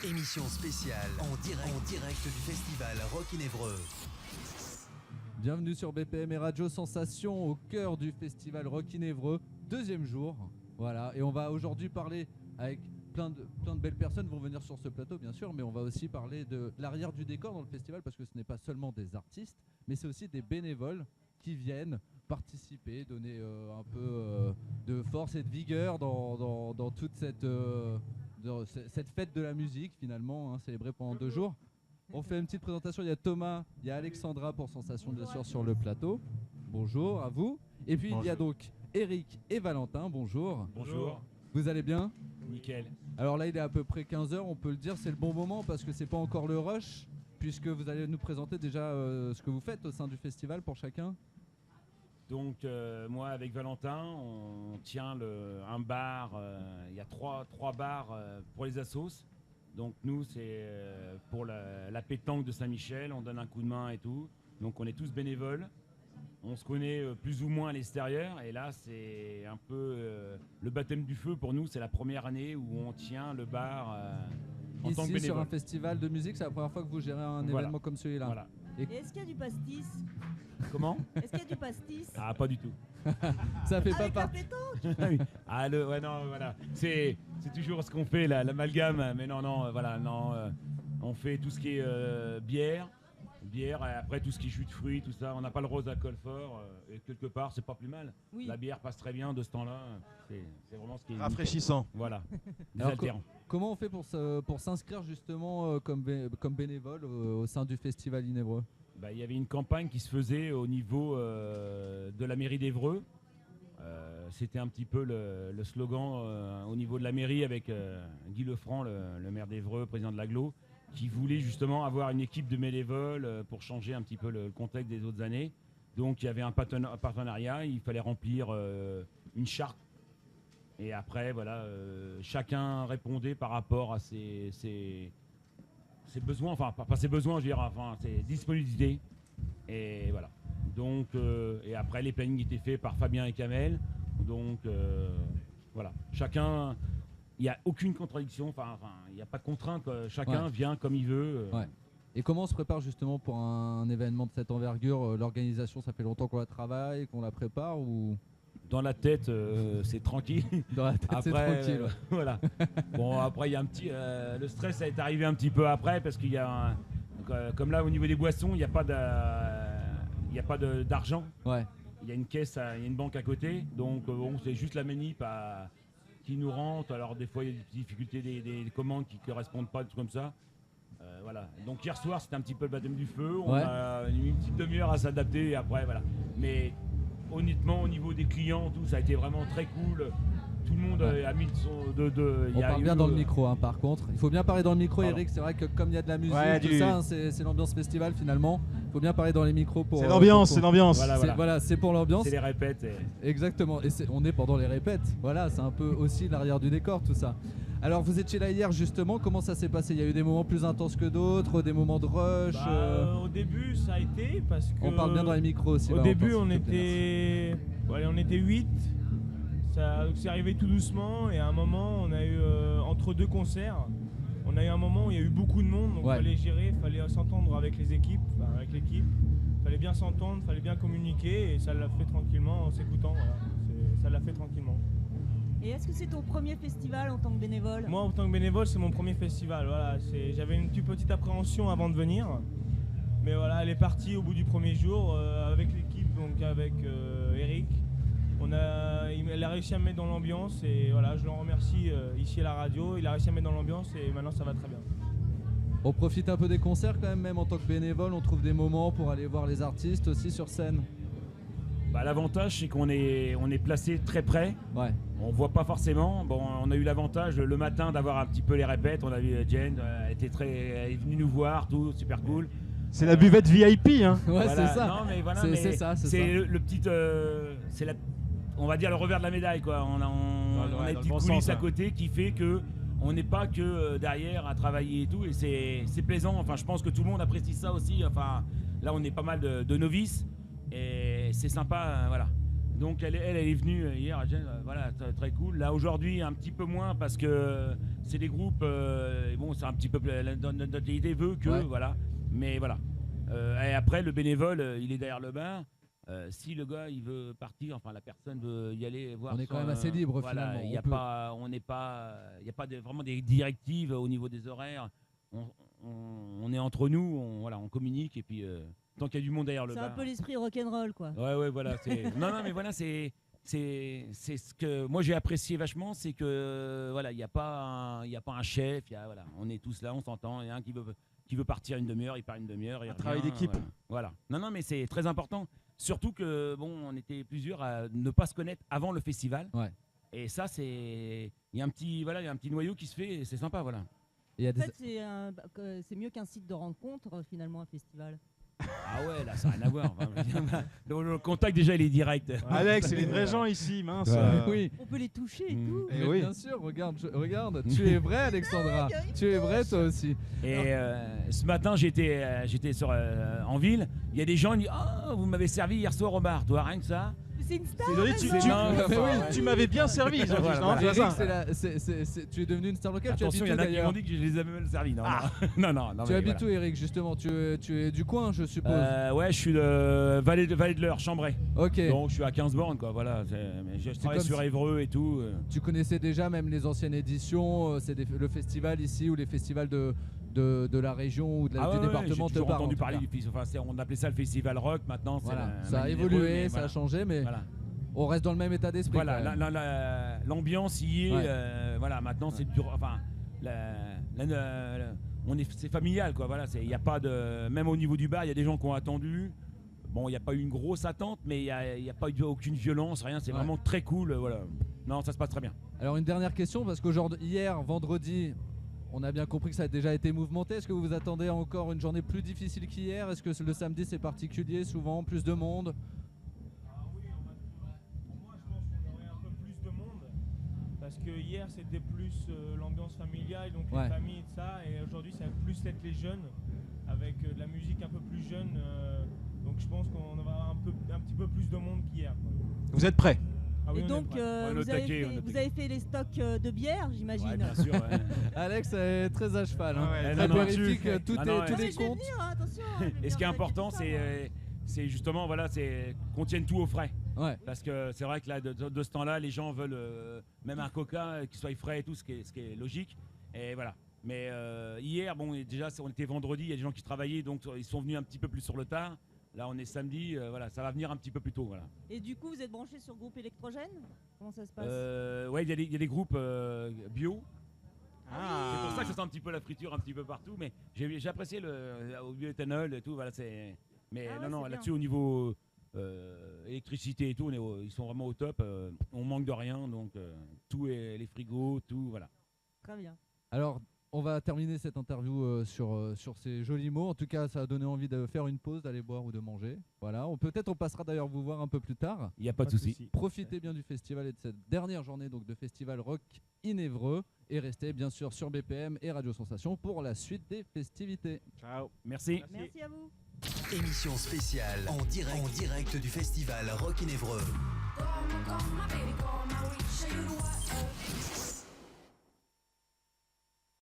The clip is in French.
Émission spéciale en direct du festival Rock in Évreux. Bienvenue sur BPM et Radio Sensation au cœur du festival Rock in Évreux, deuxième jour. Voilà, et on va aujourd'hui parler avec plein de belles personnes vont venir sur ce plateau bien sûr, mais on va aussi parler de l'arrière du décor dans le festival parce que ce n'est pas seulement des artistes, mais c'est aussi des bénévoles qui viennent participer, donner un peu de force et de vigueur dans toute cette fête de la musique finalement, célébrée pendant 2 jours. On fait une petite présentation, il y a Thomas, il y a Alexandra pour Sensation bien sûr sur le plateau. Bonjour à vous. Et puis il y a donc Eric et Valentin, bonjour. Bonjour. Vous allez bien ? Nickel. Alors là il est à peu près 15h, on peut le dire, c'est le bon moment parce que c'est pas encore le rush, puisque vous allez nous présenter déjà ce que vous faites au sein du festival pour chacun. Donc moi avec Valentin, on tient un bar, il y a trois bars pour les assos. Donc nous c'est pour la pétanque de Saint-Michel, on donne un coup de main et tout. Donc on est tous bénévoles, on se connaît plus ou moins à l'extérieur et là c'est un peu le baptême du feu pour nous, c'est la première année où on tient le bar en tant que Ici bénévole. sur un festival de musique, c'est la première fois que vous gérez un événement comme celui-là. Voilà. Et est-ce qu'il y a du pastis ? Comment ? Est-ce qu'il y a du pastis ? Ah pas du tout. Ça fait pas Avec la partie. pétanque ? Ouais non voilà, c'est toujours ce qu'on fait l'amalgame, mais non voilà non, on fait tout ce qui est bière et après tout ce qui est jus de fruits, tout ça, on n'a pas le rose alcool fort et quelque part c'est pas plus mal. Oui. La bière passe très bien de ce temps-là, c'est vraiment ce qui est Rafraîchissant. voilà, Alors, désaltérant. Comment on fait pour s'inscrire justement comme bénévole au sein du festival in Évreux ? Il y avait une campagne qui se faisait au niveau de la mairie d'Évreux. C'était un petit peu le slogan au niveau de la mairie avec Guy Lefranc, le maire d'Évreux, président de l'Agglo, qui voulait justement avoir une équipe de bénévoles pour changer un petit peu le contexte des autres années. Donc il y avait un partenariat, il fallait remplir une charte. Et après, voilà, chacun répondait par rapport à ses besoins, enfin pas ses besoins, je veux dire, enfin ses disponibilités. Et voilà. Donc, et après les plannings étaient faits par Fabien et Kamel. Donc voilà, chacun, il n'y a aucune contradiction, enfin il n'y a pas de contrainte, chacun vient comme il veut. Ouais. Et comment on se prépare justement pour un événement de cette envergure ? L'organisation, ça fait longtemps qu'on la travaille, qu'on la prépare ou Dans la tête, c'est tranquille. dans la tête Après, c'est tranquille voilà. Bon, après, il y a un petit. Le stress est arrivé un petit peu après parce qu'il y a. Comme là, au niveau des boissons, il n'y a pas d'argent. Ouais. Il y a une caisse, il y a une banque à côté. Donc, bon, c'est juste la manip qui nous rentre. Alors, des fois, il y a des difficultés, des commandes qui ne correspondent pas, des trucs comme ça. Voilà. Donc, hier soir, c'était un petit peu le baptême du feu. On a eu une petite demi-heure à s'adapter et après, voilà. Mais. Honnêtement, au niveau des clients, tout ça a été vraiment très cool. Tout le monde a mis son. On parle bien dans le micro, par contre. Il faut bien parler dans le micro, Eric. C'est vrai que comme il y a de la musique, tout ça, c'est l'ambiance festival finalement. Il faut bien parler dans les micros pour. C'est l'ambiance, c'est l'ambiance. Voilà, c'est pour l'ambiance. C'est les répètes. Exactement. Et on est pendant les répètes. Voilà, c'est un peu aussi l'arrière du décor, tout ça. Alors, vous étiez là hier justement. Comment ça s'est passé ? Il y a eu des moments plus intenses que d'autres, des moments de rush. Au début, ça a été parce que. On parle bien dans les micros aussi. Au début, on était 8. C'est arrivé tout doucement et à un moment, on a eu entre deux concerts, on a eu un moment où il y a eu beaucoup de monde, donc il fallait gérer, il fallait s'entendre avec les équipes, avec l'équipe. Il fallait bien s'entendre, il fallait bien communiquer et ça l'a fait tranquillement en s'écoutant. Voilà. Ça l'a fait tranquillement. Et est-ce que c'est ton premier festival en tant que bénévole ? Moi, en tant que bénévole, c'est mon premier festival. Voilà, j'avais une petite appréhension avant de venir. Mais voilà, elle est partie au bout du premier jour avec l'équipe, donc avec Eric. Elle a réussi à me mettre dans l'ambiance et voilà, je l'en remercie ici à la radio. Il a réussi à me mettre dans l'ambiance et maintenant ça va très bien. On profite un peu des concerts quand même en tant que bénévole. On trouve des moments pour aller voir les artistes aussi sur scène. L'avantage, c'est qu'on est placé très près. Ouais. On voit pas forcément. Bon, on a eu l'avantage le matin d'avoir un petit peu les répètes. On a vu Jen, elle est venue nous voir, tout super cool. C'est la buvette VIP, hein. Ouais, Voilà. c'est ça. Non, mais voilà, c'est ça. c'est le petit, on va dire le revers de la médaille, quoi. On a une petite coulisse à côté qui fait que on n'est pas que derrière à travailler et tout, et c'est plaisant. Enfin, je pense que tout le monde apprécie ça aussi. Enfin, là, on est pas mal de novices et c'est sympa, voilà. Donc elle est venue hier, voilà, très cool. Là aujourd'hui un petit peu moins parce que c'est des groupes, bon bon, c'est un petit peu notre idée veut que Ouais. voilà, mais voilà. Et après, le bénévole, il est derrière le bar. Si le gars il veut partir, enfin la personne veut y aller voir. On est quand même assez libre, finalement, Il n'y a on peut. pas, on n'est pas, il y a pas vraiment des directives au niveau des horaires. On est entre nous, on communique et puis tant qu'il y a du monde derrière le C'est bar. un peu l'esprit rock'n'roll, quoi. Ouais, voilà. Non, mais voilà, c'est ce que moi j'ai apprécié vachement, c'est que voilà, il y a pas un chef, voilà, on est tous là, on s'entend. Il y a un qui veut partir une demi-heure, il part une demi-heure. Un travail d'équipe. Voilà. Non, mais c'est très important. Surtout que bon, on était plusieurs à ne pas se connaître avant le festival. Ouais. Et ça, il y a un petit noyau qui se fait, et c'est sympa, voilà. Il y a En des... fait, c'est mieux qu'un site de rencontre, finalement, un festival. Ah ouais, là, ça n'a rien à voir. Le contact déjà, il est direct. Alex, c'est les vrais gens ici, mince. Ouais. Oui. On peut les toucher et Mm. tout. Eh Mais oui. bien sûr, regarde, tu es vrai Alexandra, tu es vrai toi aussi. Et ce matin, j'étais en ville. Il y a des gens qui disent « Oh, vous m'avez servi hier soir au bar. » Toi, rien que ça. Mais c'est une star. Ils ont dit, C'est dingue. mais oui, tu m'avais bien servi. Ils ont dit, Voilà, non, voilà. c'est Eric, ça. tu es devenu une star locale. Tu habites Attention, il y où en a qui m'ont d'ailleurs? dit que je les avais mal servis. Non, non. Tu mais habites voilà. où Eric justement? Tu es du coin je suppose. Ouais, je suis de Vallée de l'Eure, Chambray. Ok. Donc je suis à 15 bornes, quoi. Voilà. Mais je travaille comme sur si- Évreux et tout. Tu connaissais déjà même les anciennes éditions, le festival ici ou les festivals de la région ou du Ouais, département j'ai te toujours parlent. entendu en tout parler cas. du festival. Enfin, on appelait ça le festival rock. Maintenant, c'est Voilà. la Ça a Manille évolué, d'Évreux, mais ça a voilà. changé, mais Voilà. on reste dans le même état d'esprit. Voilà, quand même. l'ambiance y est. Ouais. Voilà, maintenant c'est dur. Enfin, c'est familial, quoi. Voilà, il y a pas de. Même au niveau du bar, il y a des gens qui ont attendu. Bon, il n'y a pas eu une grosse attente, mais il n'y a pas eu aucune violence, rien. C'est Ouais. vraiment très cool. Voilà. Non, ça se passe très bien. Alors une dernière question parce qu'aujourd'hui, hier, vendredi, on a bien compris que ça a déjà été mouvementé. Est-ce que vous vous attendez à encore une journée plus difficile qu'hier? Est-ce que le samedi c'est particulier, souvent plus de monde? Pour moi, je pense qu'on aurait un peu plus de monde. Parce que hier, c'était plus l'ambiance familiale, donc Ouais. les familles et ça. Et aujourd'hui, ça va plus être les jeunes, avec de la musique un peu plus jeune. Donc je pense qu'on va avoir un petit peu plus de monde qu'hier, quoi. Vous êtes prêts? Ah oui, Et on est donc, prêts. On est au vous, avez taquet, on est au vous avez fait les stocks de bière, j'imagine. Ouais, bien sûr. Ouais. Alex est très à cheval, hein. Ouais, Très non, non, vérifique, tu- tout Ah est, non, tous ouais. Non, mais les je vais comptes. venir, attention. je vais Et ce qui est venir important, vérifier tout ça, moi. c'est justement voilà, c'est qu'on tienne tout au frais. Ouais. Parce que c'est vrai que là, de ce temps-là, les gens veulent même un coca qui soit frais et tout, ce qui est logique. Et voilà. Mais hier, bon, et déjà, on était vendredi, il y a des gens qui travaillaient, donc ils sont venus un petit peu plus sur le tard. Là, on est samedi, voilà, ça va venir un petit peu plus tôt, voilà. Et du coup, vous êtes branché sur groupe électrogène? Comment ça se passe? Ouais, il y a des groupes bio. Ah. C'est pour ça que ça sent un petit peu la friture un petit peu partout, mais j'ai apprécié au bioéthanol et tout, voilà, mais Ah ouais, non, c'est là-dessus au niveau électricité et tout, ils sont vraiment au top. On manque de rien, donc tout est les frigos, tout, voilà. Très bien. Alors, on va terminer cette interview sur ces jolis mots. En tout cas, ça a donné envie de faire une pause, d'aller boire ou de manger. Voilà. Peut-être on passera d'ailleurs vous voir un peu plus tard. Il n'y a pas de souci. Profitez bien du festival et de cette dernière journée donc de festival rock in Évreux et restez bien sûr sur BPM et Radio Sensation pour la suite des festivités. Ciao. Merci. Merci à vous. Émission spéciale en direct du festival Rock in Évreux. Come, my baby, come, I will show you what.